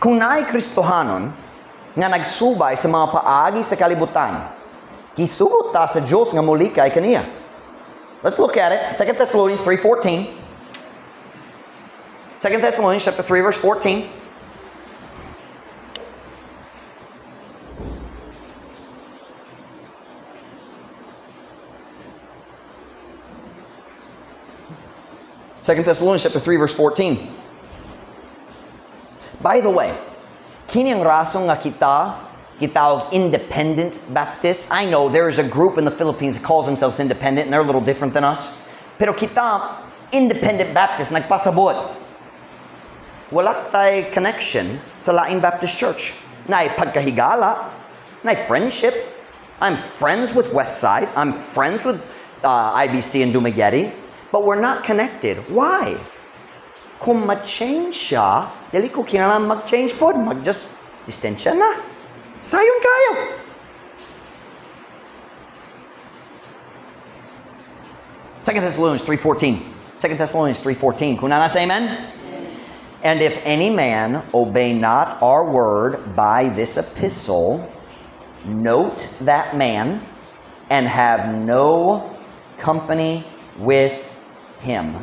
Kung naay Kristohanon nga nagsubay sa mga paagi sa kalibutan, gisugot ta sa Diyos nga muli kay kaniya. Let's look at it. 2 Thessalonians 3:14. 2 Thessalonians chapter 3 verse 14. Second Thessalonians chapter 3 verse 14. By the way, kini ang rason nga kitawag independent Baptist. I know there is a group in the Philippines that calls themselves independent and they're a little different than us. Pero kita, independent Baptist, nagpasabot. Wala tay connection sa laing Baptist Church. Nay pagkahigala, nay friendship. I'm friends with Westside. I'm friends with IBC and Dumaguete. But we're not connected. Why? Kung ma-change siya, dili ko kinahanglan mag-change po. Mag-just distensya na. Sayon kayo. Second Thessalonians 3:14. 2 Thessalonians 3:14. Kung nasa amen? And if any man obey not our word by this epistle, note that man and have no company with him,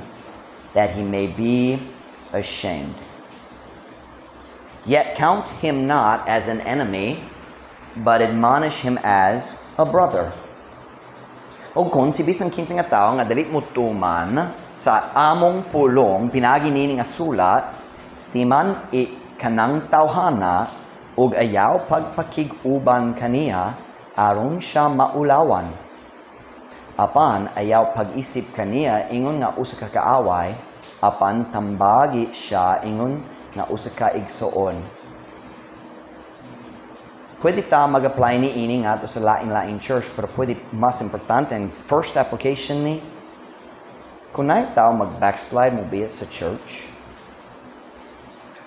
that he may be ashamed. Yet count him not as an enemy, but admonish him as a brother. O kung si bisang kinsing nga tao nga dalit mo tuman sa among pulong pinagi nini nga sulat, timan kanang tawhana ug ayaw pagpakig-uban kaniya aron siya maulawan. Apan ayaw pag-isip kaniya ingon nga usa ka kaaway, apan tambagi siya ingon nga usa ka igsoon. Pwede ta mag-apply ni ini nga to sa lain-lain church, pero pwede mas importante ang first application ni kung na tao mag-backslide mo biya sa church.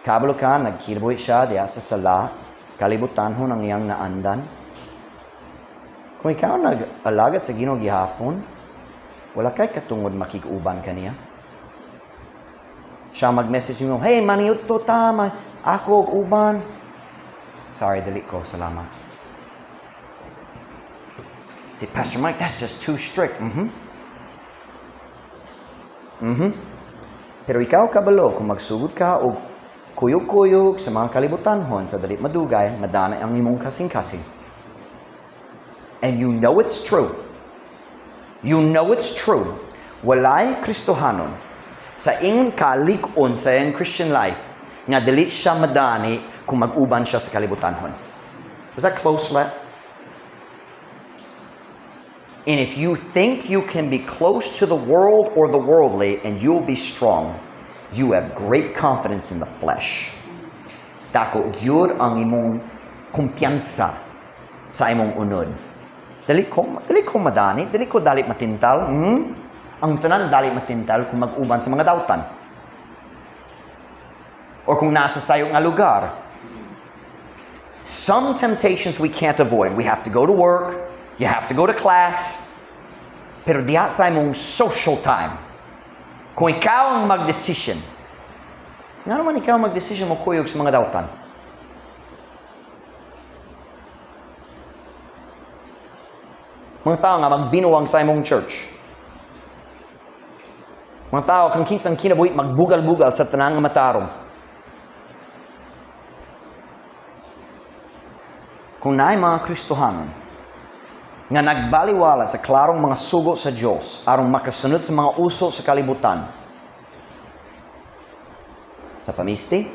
Kabalo ka, nagkirboy siya diya sa sala, kalibutan ho ng iyang naandan. Kung ikaw nag-alagat sa Ginoo gihapon, wala kay katungod makig-uban kaniya. Siya mag-message mo, hey, maniyot to tama, ako uban. Sorry, dali ko, salamat. Si Pastor Mike, that's just too strict. Pero ikaw kabalo, kung magsugod ka o kuyog-kuyog sa mga kalibutanhon sa dali madugay, madana ang imong kasing-kasing. And you know it's true. You know it's true. Walay Kristohanon sa ingon kalig-on sa iyang Christian life nga dili siya madani kung mag-uban siya sa kalibutanhon. Was that close, Let? And if you think you can be close to the world or the worldly and you'll be strong, you have great confidence in the flesh. Dako gyud ang imong kumpiyansa sa imong unod. Dali ko madani, dali ko dali matintal. Ang tanan dali matintal kung mag-uban sa mga dautan. Or kung nasa sayo nga lugar. Some temptations we can't avoid. We have to go to work, you have to go to class, pero diya sa imong social time. Kung ikaw ang mag-decision, nga naman ikaw mag-decision mo kuyog sa mga dautan. Mga tao nga magbinuwang sa imong church. Mga tao kang kinsang kinabuhi magbugal-bugal sa tanang matarong. Kung naay mga Kristohanon nga nagbaliwala sa klarong mga sugo sa Diyos aron makasunod sa mga uso sa kalibutan, sa pamisti,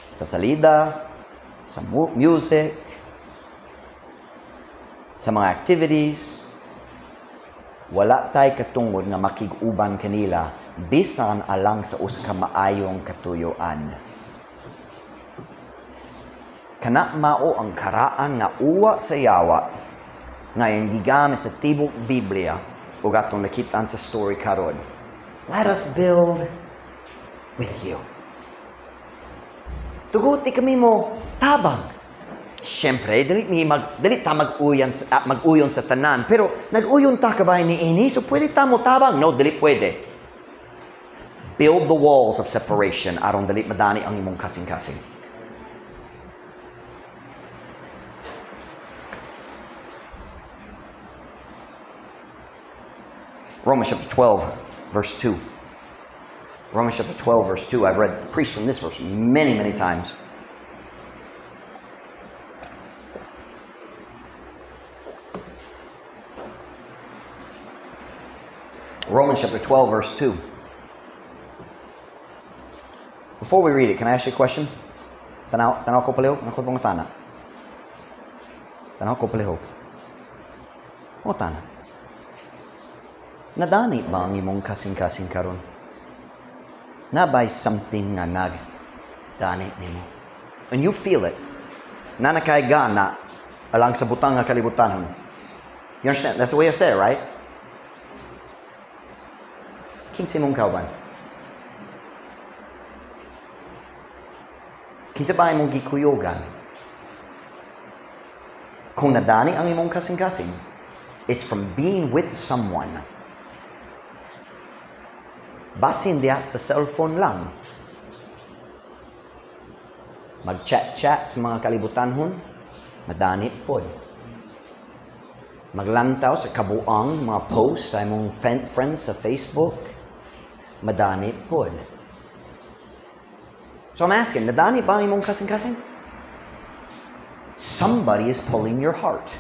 sa salida, sa music, sa mga activities, wala tay katungod nga makig-uban kanila bisan alang sa usa ka maayong katuyuan. Kana mao ang karaan nga uwa sa yawa nga yung gigamit sa tibok Biblia ug atong nakitaan sa story karon. Let us build with you. Tuguti kami mo tabang. Siyempre, dali ta mag-uyon sa tanan. Pero, nag-uyon ta kabay ni ini, so pwede ta mo tabang? No, dali pwede. Build the walls of separation aron dali madani ang imong kasing-kasing. Romans chapter 12, verse 2. Romans chapter 12, verse 2. I've preached from this verse many, many times. Romans chapter 12, verse 2. Before we read it, can I ask you a question? Tanaw ko palihog? Nakot mong tana. Tanaw ko palihog. O tana. Nadani ba ang imong kasing-kasing karon? Nabay something nga nag-dani nimo. And you feel it. Na nakaigana alang sa butang nga kalibutan. You understand? That's the way I say it, right? Kinsa mong kauban? Kinsa ba imong gikuyogan? Kung nadani ang imong kasing-kasing, it's from being with someone. Basin diya sa cellphone lang. Mag-chat-chat sa mga kalibutanhon, madani pod. Maglantaw sa kabuang mga posts sa imong friends sa Facebook, madani pod. So I'm asking, nadani ba imong kasing-kasing? Somebody is pulling your heart.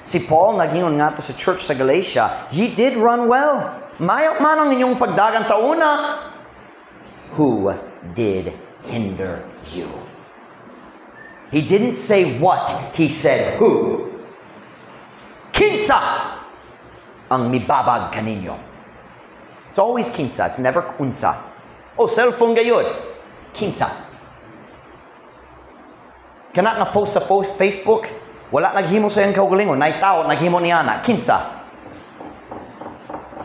Si Paul nagingon nga to sa church sa Galatia, ye did run well. Mayok man ang inyong pagdagan sa una. Who did hinder you. He didn't say what, he said who. Kinsa ang mibabag kaninyo. It's always kinsa, it's never unsa. Oh, cellphone gayud. Kinsa. Kana nga post sa Facebook, wala naghimo sa iyang kaugalingon, nay tao naghimo niya na, kinsa.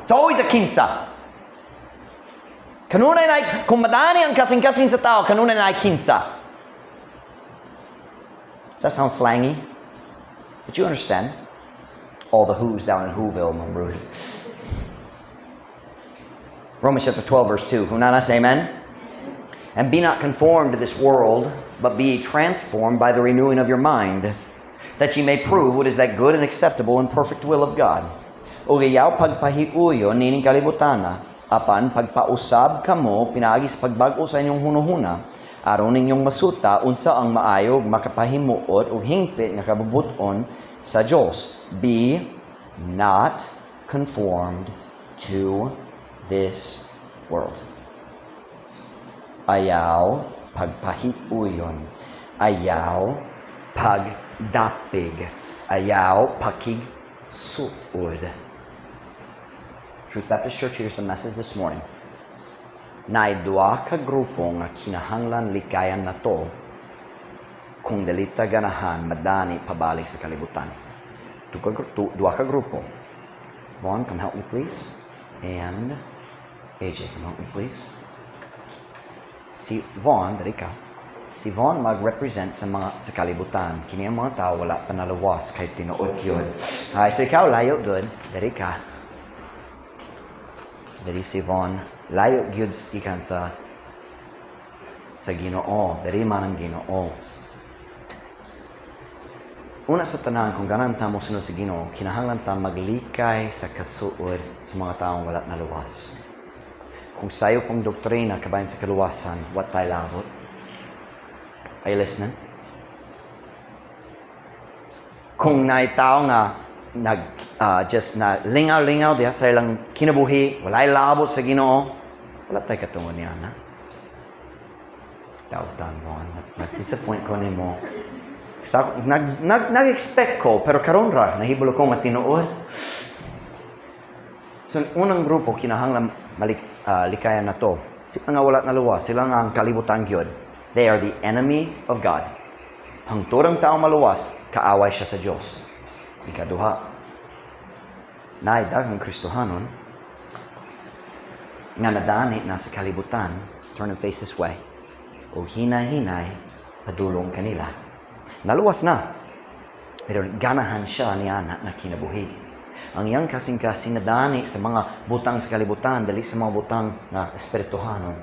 It's always a kinsa. Kanunay na, kung madani ang kasing-kasing sa tao, kanunay na kinsa. Does that sound slangy? But you understand? All the who's down in Whoville, Mom Ruth. Romans chapter 12, verse 2. Hunanas, amen? And be not conformed to this world, but be transformed by the renewing of your mind, that ye may prove what is that good and acceptable and perfect will of God. Ugayaw pagpahiuyo nining kalibutana, apan pagpausab kamo pinagis pagbago sa inyong hunuhuna, aron ninyong masuta unsa ang maayog makapahimuot ug hingpit nga kabubuton sa Dios. Be not conformed to this world. Ayaw pagpahiuyon, ayaw pagdapig, ayaw pakigsuod. Truth Baptist Church, here's the message this morning. Naay duha ka grupo nga kinahanglan likayan na to kung dalita ganahan madani pabalik sa kalibutan. Duha ka grupo. Vaughn, come help me please. And AJ, come help me please. Si Vaughn, dari ka. Si Vaughn mag-represent sa kalibutan. Kini ang mga tao wala pa nalawas kahit tinuod yun. So ikaw layo good. Dari ka. Dari si Vaughn, layo gyud ikan sa Ginoo, dari man ang Ginoo. Una sa tanan, kung ganan ta mo sunod sa Ginoo, kinahanglan ta maglikay sa kasuod sa mga taong wala naluwas. Kung sayo pong doktrina kabayan sa kaluwasan, what tayo labot? Are you listening? Kung naitaw nga just na lingaw-lingaw diha sa ilang kinabuhi, walay labot sa Ginoo, wala tayo katungod niya na. Dautan mo, na-disappoint ko ni mo. Nag-expect ko, pero karon ra, nahibalo ko matinuod. So, unang grupo, kinahanglan likayan na to. Sila nga wala naluwa, sila nga ang kalibutan gyud. They are the enemy of God. Hangtod ang tao maluwas, kaaway siya sa Diyos. Ikaduha, naidagang Kristohanon, nga nadani na sa kalibutan, turn and face this way, o hinay-hinay, padulong kanila. Naluwas na, pero ganahan siya niya na kinabuhi. Ang iyang kasing-kasing nadani sa mga butang sa kalibutan, dali sa mga butang na espirituhanon.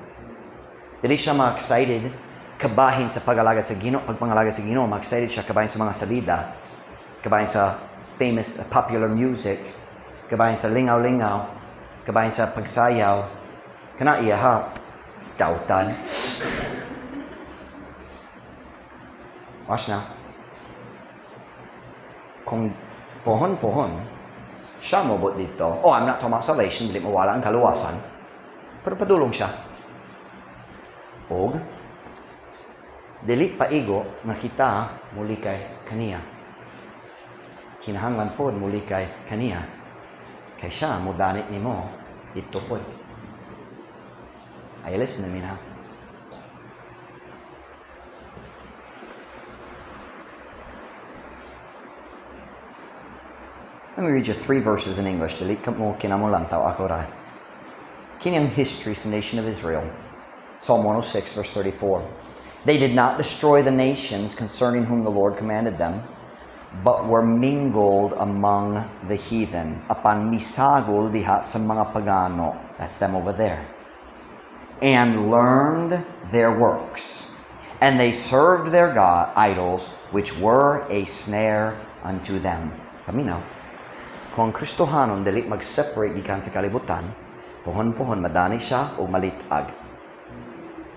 Dali siya ma-excited, kabahin sa pag-alagad sa Ginoo, pagpangalagad sa Ginoo, ma-excited siya kabahin sa mga salida, kabahin sa famous popular music, kabahin sa lingaw-lingaw, kabahin sa pagsayaw, kana iya ha, dautan. Watch now. Kung pohon-pohon, siya mabot dito. Oh, I'm not talking about salvation, dili mawala ang kaluwasan. Pero padulong siya. Og, dili paigo nga kita muli kay kaniya. Kinahanglan po muli kay kaniya. Kay siya, mudanit ni mo, dito po. Ay, listen to me now. Let me read you 3 verses in English. Dili ka mo kinamulantaw ako ra. Kini ang history sa nation of Israel. Psalm 106, verse 34. They did not destroy the nations concerning whom the Lord commanded them, but were mingled among the heathen. Apan misagol diha sa mga pagano. That's them over there. And learned their works. And they served their idols, which were a snare unto them. Paminaw. Kung ang Kristohanon dili mag-separate gikan sa kalibutan, pohon-pohon madani siya o malitag.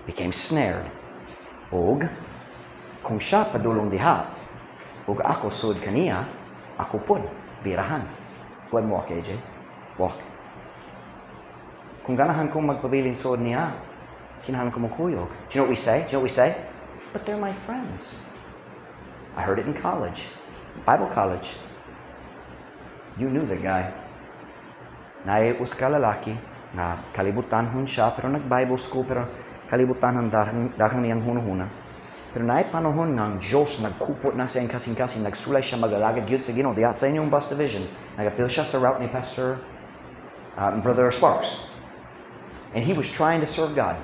Became snared. Og, kung siya padulong diha, og ako sud kaniya, ako pod, birahan. Go ahead and walk, AJ. Walk. Kung ganahan kong magpabiling sud niya, Kinahanglan ko magkuyog. Do you know what we say? Do you know what we say? But they're my friends. I heard it in college. Bible college. You knew the guy. Naius ka lalaki, na kalibutan hun siya, pero nag-Bible school, pero kalibutan ang dakang niyang hunahuna. Pero naipanahon nga ang Diyos nagkupot na sa iyang kasing-kasing, nagsulay siya mag-alagad yun sa Ginoo. Diya sa inyong bus division, nagapil siya sa route ni Pastor Brother Sparks. And he was trying to serve God.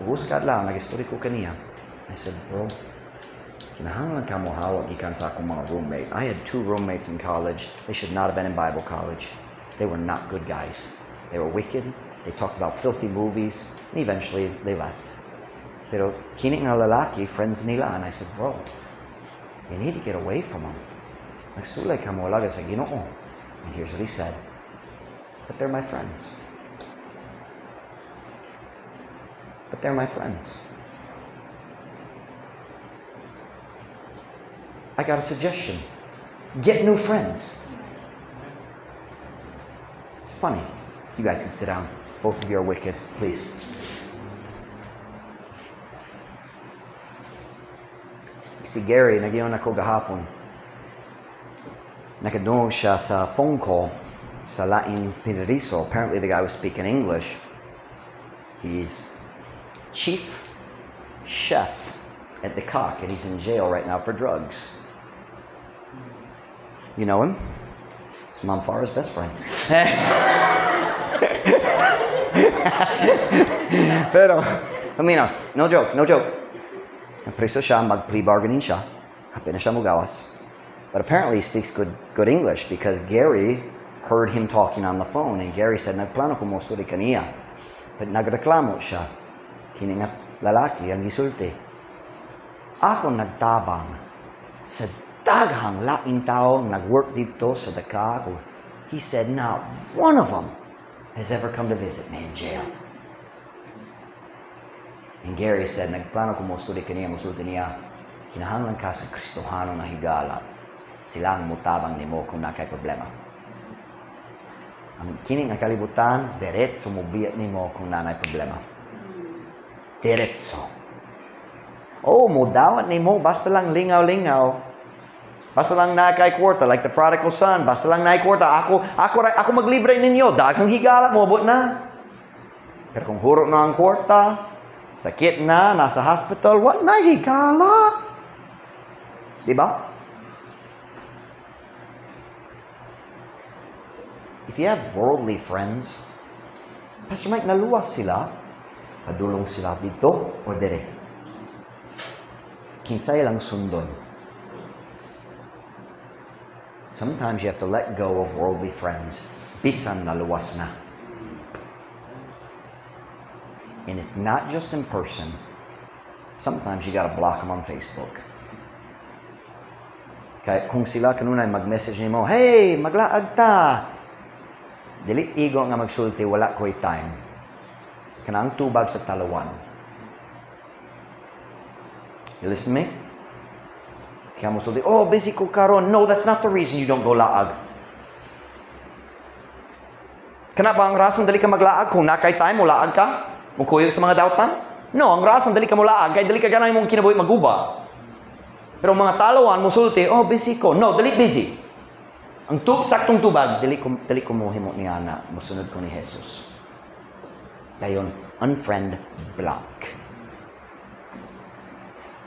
Uhuskad lang, nag-story ko kaniya. I said, bro, kinahanglan ka mo hawak ikan sa akong mga roommate. I had 2 roommates in college. They should not have been in Bible college. They were not good guys. They were wicked. They talked about filthy movies. And eventually, they left. Pero kini nga lalaki, friends nila. And I said, bro, you need to get away from them. Nagsulay ka mo laga sa Ginoo. And here's what he said. But they're my friends. But they're my friends. I got a suggestion. Get new friends. It's funny. You guys can sit down. Both of you are wicked. Please. Si Gary, nagyon ako gahapon. Nakadungog siya sa phone call sa Lain Pinariso. Apparently the guy was speaking English. He's chief chef at the Cock, and he's in jail right now for drugs. You know him? It's Mom Farah's best friend. Pero, I mean, no joke. Napreso siya, mag-plea bargaining siya. Happy na siya mugawas. But apparently he speaks good English because Gary heard him talking on the phone, and Gary said, nagplano ko mo story kaniya. But nagreklamo siya. Kiningat lalaki ang gisulti. Ako nagtabang sa daghang laing tao nag-work dito sa Dakar. He said, not one of them has ever come to visit me in jail. And Gary said, nagplano ko mostly kaniya, musulti niya, kinahanglan ka sa Kristohano na higala. Silang mutabang ni mo kung nakay problema. Ang kining ang kalibutan, diretso mo biyat ni mo kung nanay problema. Diretso. Oh, mudawat ni mo, basta lang lingaw-lingaw. Basta lang nakay kwarta, like the prodigal son. Basta lang nakay kwarta. Ako maglibre ninyo. Daghang higala mo, abot na. Pero kung hurot na ang kwarta, sakit na, nasa hospital, what na higala? Diba? If you have worldly friends, Pastor Mike, naluwas sila. Padulong sila dito o dire. Kinsay lang sundon. Sometimes you have to let go of worldly friends. Bisan naluwas na. And it's not just in person. Sometimes you gotta block them on Facebook. Kaya kung sila kanunay mag-message nimo, hey, maglaag ta. Dili igo nga magsulti, wala ko'y time. Kanang tubag sa talawan. You listen to me? Kaya mo sulti, oh, busy ko karon. No, that's not the reason you don't go laag. Kana ba ang rason dali ka maglaag kung nakay time mo laag ka? Mukuyog sa mga dautan? No, ang rason dali ka mo laag kay dali ka ganay mong kinabuhi maguba. Pero mga talawan mo sulti, oh, busy ko. No, dali busy. Ang saktong tubag, dali ko mo himo ni ana, musunod ko ni Jesus. Dayon, unfriend, block.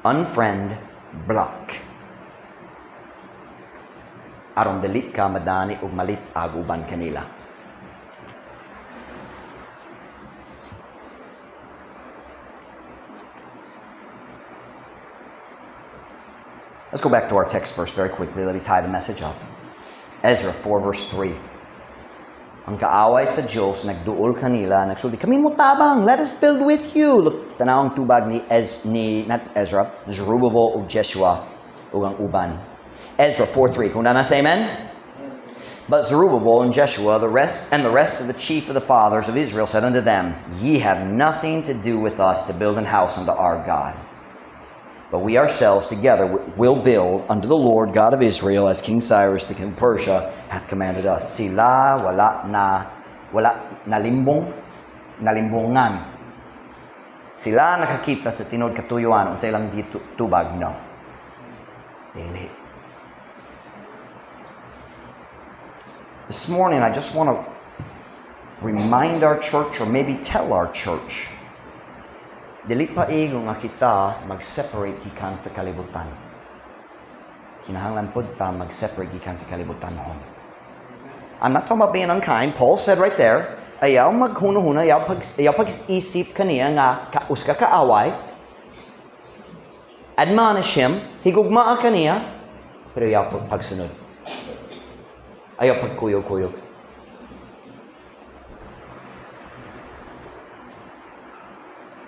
Unfriend, block. Aron dali ka madani ug malit aguban kanila. Let's go back to our text first very quickly. Let me tie the message up. Ezra 4 verse 3. Ang kaaway sa Diyos, nagduol kanila, nagsulti, kami mutabang, let us build with you. Look, tanawang tubag not Ezra, Zerubbabel o Jeshua, o ang uban. Ezra 4:3. Kung nasa amen? But Zerubbabel and Jeshua, the rest of the chief of the fathers of Israel said unto them, ye have nothing to do with us to build an house unto our God. But we ourselves together will build unto the Lord God of Israel, as King Cyrus the king of Persia hath commanded us. Sila wala nalimbongan Sila nakakita sa tinod katuyuan sa ilang tubag. No. Dili. This morning, I just want to remind our church or maybe tell our church, dili pa igo nga kita mag-separate gikan sa kalibutan. Kinahanglan pod ta mag-separate gikan sa kalibutan hon. I'm not talking about being unkind. Paul said right there, ayaw maghuna-huna, ayaw pag-isip kaniya nga uska kaaway. Admonish him, higugmaa kaniya, pero ayaw pagsunod. Ayaw pagkuyog-kuyog.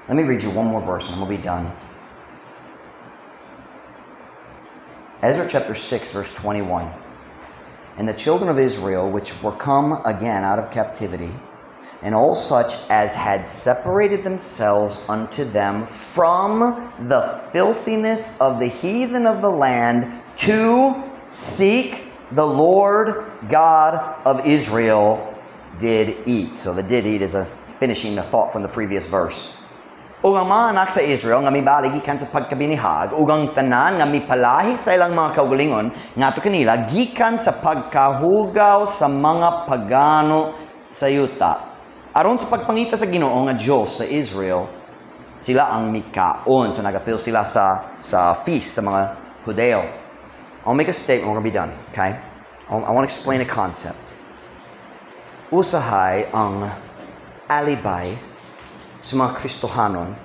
Let me read you one more verse and we'll be done. Ezra chapter 6, verse 21. And the children of Israel, which were come again out of captivity, and all such as had separated themselves unto them from the filthiness of the heathen of the land, to seek the Lord God of Israel, did eat. So the did eat is a finishing the thought from the previous verse. Ug ang mga anak sa Israel nga mibaligi kan sa pagkabinihag, ug ang tanan nga mipalahi sa ilang mga kaugalingon ngadto kanila gikan sa pagkahugaw sa mga pagano sa yuta. Aron sa pagpangita sa Ginoo nga Dios sa Israel, sila ang mikaon. So nagapil sila sa feast sa mga Hudeo. I'll make a statement, we're going to be done, okay? I want to explain a concept. Usahay ang alibay sa mga Kristohanon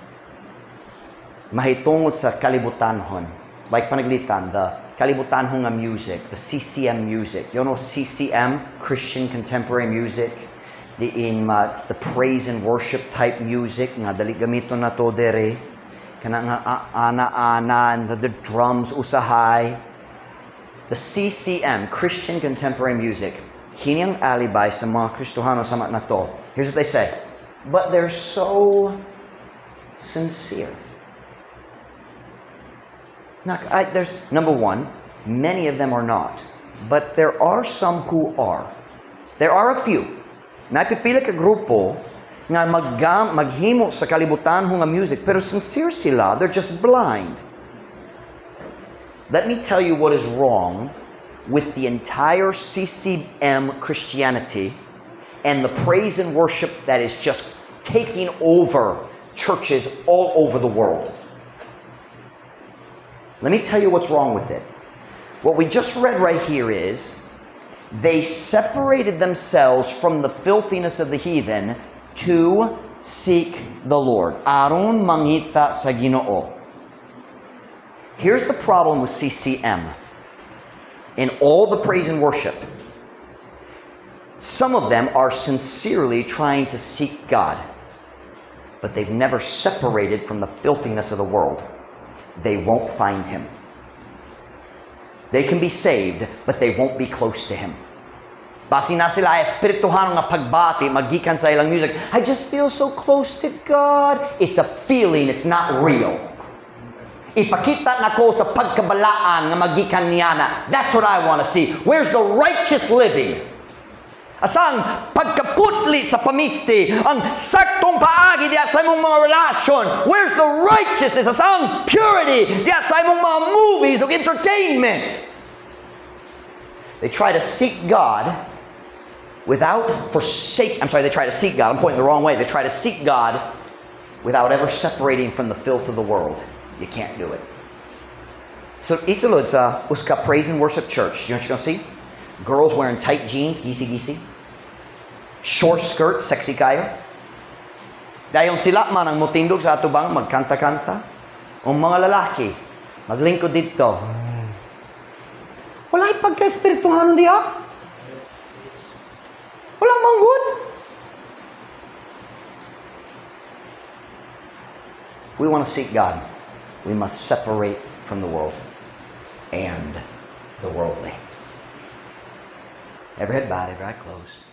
mahitungod sa kalibutanhon. Like panaglitan, the kalibutanhon nga music, the CCM music. You know CCM, Christian Contemporary Music? The praise and worship type music nga dali gamiton na to dere. Kana nga ana-ana, the drums usahay. The CCM, Christian Contemporary Music. Kini ang alibay sa mga Kristohano sama na to. Here's what they say. But they're so sincere. There's, number one, many of them are not. But there are some who are. There are a few. Napipila ka grupo nga maghimo sa kalibutan nga music, pero sincere sila, they're just blind. Let me tell you what is wrong with the entire CCM Christianity and the praise and worship that is just taking over churches all over the world. Let me tell you what's wrong with it. What we just read right here is they separated themselves from the filthiness of the heathen to seek the Lord. Aron mangita sa Ginoo. Here's the problem with CCM in all the praise and worship. Some of them are sincerely trying to seek God, but they've never separated from the filthiness of the world. They won't find Him. They can be saved, but they won't be close to Him. Basi na sila espirituhan nga pagbati, magikan sa ilang music. I just feel so close to God. It's a feeling, it's not real. Ipakita na ko sa pagkabalaan nga magikan niya na. That's what I want to see. Where's the righteous living? Asang pagkaputli sa pamisti, ang saktong paagi diya sa imong mga relasyon. Where's the righteousness? Asang purity diya sa imong mga movies of entertainment? They try to seek God without they try to seek God. I'm pointing the wrong way. They try to seek God without ever separating from the filth of the world. You can't do it. So, isulod sa Uska Praise and Worship Church. You know what you're going to see? Girls wearing tight jeans, gisi-gisi. Short skirts, sexy kayo. Dayon sila man ang mutindog sa atubang, magkanta-kanta. O mga lalaki, maglingkod dito. Wala'y pagka-espirituhan diya. Walang manggod. If we want to seek God, we must separate from the world and the worldly. Every head bowed, every eye closed.